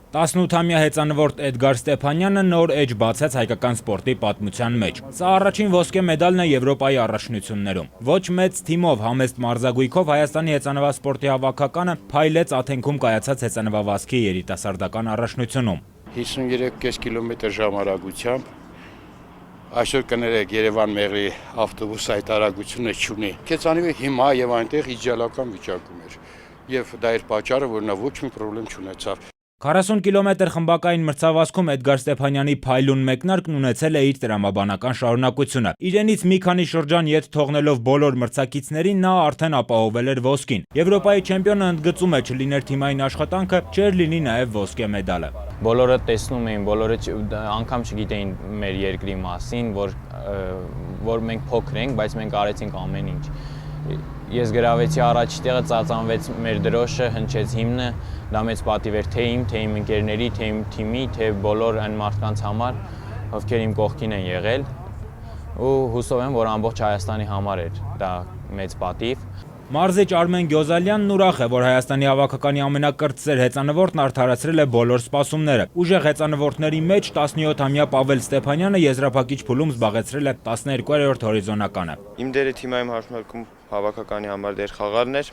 18-ամյա հեծանվորդ Էդգար Ստեփանյանը նոր էջ բացեց հայկական սպորտի պատմության մեջ։ Սա առաջին ոսկե մեդալն է Եվրոպայի առաջնություններում։ Ոչ մեծ թիմով համեստ մարզագույքով Հայաստանի հեծանվասպորտի հավաքականը փայլեց Աթենքում կայացած հեծանվավազքի երիտասարդական առաջնությունում։ 53,5 կմ/ժ արագությամբ այսօր կներեք Երևան-Մեղրի ավտոբուս այդ արագությունը չունի։ Կեցանիվը հիմա եւ այնտեղ իդեալական վիճակում էր։ Եվ դա էր պատճառը, որ նա ոչ մի խնդրեմ չունեցավ։ 40 կիլոմետր խմբակային մրցավազքում Էդգար Ստեփանյանի փայլուն մեկնարկն ունեցել է իր տրամաբանական շարունակությունը։ Իրենից մի քանի շրջան ետ թողնելով բոլոր մրցակիցներին նա արդեն ապահովել էր ոսկին։ Եվրոպայի չեմպիոնը ընդգծում է չլիներ թիմային աշխատանքը, չէր լինի նաև ոսկե մեդալը։ Բոլորը տեսնում էին, բոլորը անգամ չգիտեին մեր երկրի մասին, որ մենք փոքր ենք, բայց մենք արեցինք ամեն ինչ։ Ես գրավեցի առաջի տեղը, ծածանվեց մեր դրոշը, հնչեց հիմնը, դա մեծ պատիվ էր թե իմ ընկերների, թե իմ թիմի, թե բոլոր այն մարդկանց համար, ովքեր իմ կողքին են եղել, ու հուսով եմ, որ ամբողջ Հայաստանի համար էր դա մեծ պատիվ։ Մարզիչ Արմեն Գյոզալյանն ուրախ է, որ Հայաստանի հավաքականի ամենակրտսեր հեծանվորդն արդարացրել է բոլոր սպասումները։ Ուժեղ հեծանվորդների մեջ 17-ամյա Պավել Ստեփանյանը եզրափակիչ փուլում զբաղեցրել է 12-րդ հորիզոնականը։ Իմ դերը թիմային հարցումներում հավաքականի համար դեր խաղալն էր։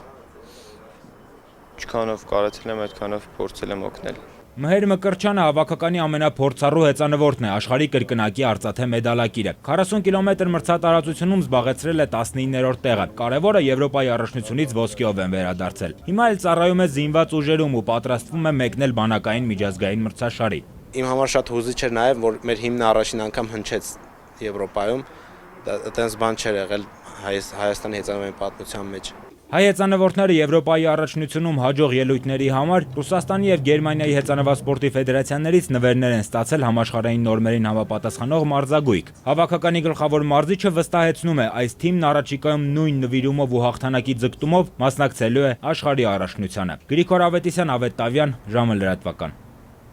Ինչքանով կարողացել եմ, այդքանով փորձել եմ օգնել։ Մհեր Մկրտչյանը հավաքականի ամենափորձառու հեծանվորդն է, աշխարհի կրկնակի արծաթե մեդալակիրը։ 40 կիլոմետր մրցատարածությունում զբաղեցրել է 19-րդ տեղը։ Կարևորը Եվրոպայի առաջնությունից ոսկեով են վերադարձել։ Հիմա էլ ծառայում է զինված ուժերում ու պատրաստվում է մեկնել բանակային միջազգային մրցաշարի։ Իմ համար շատ հուզիչ էր նաև, որ մեր հիմնը առաջին անգամ հնչեց Եվրոպայում։ Այդպես բան չէր եղել Հայաստանի հեծանվային պատմության մեջ։ Հայ հեծանվորդները Եվրոպայի առաջնությունում հաջող ելույթների համար Ռուսաստանի եւ Գերմանիայի հեծանվասպորտի ֆեդերացիաներից նվերներ են ստացել համաշխարհային նորմերին համապատասխանող մարզագույք։ Հավաքականի գլխավոր մարզիչը վստահեցնում է, այս թիմն առաջիկայում նույն նվիրումով ու հաղթանակի ձգտումով մասնակցելու է աշխարհի առաջնությանը։ Գրիգոր Ավետիսյան, Ավետ Տավյան, ժամը լրատվական։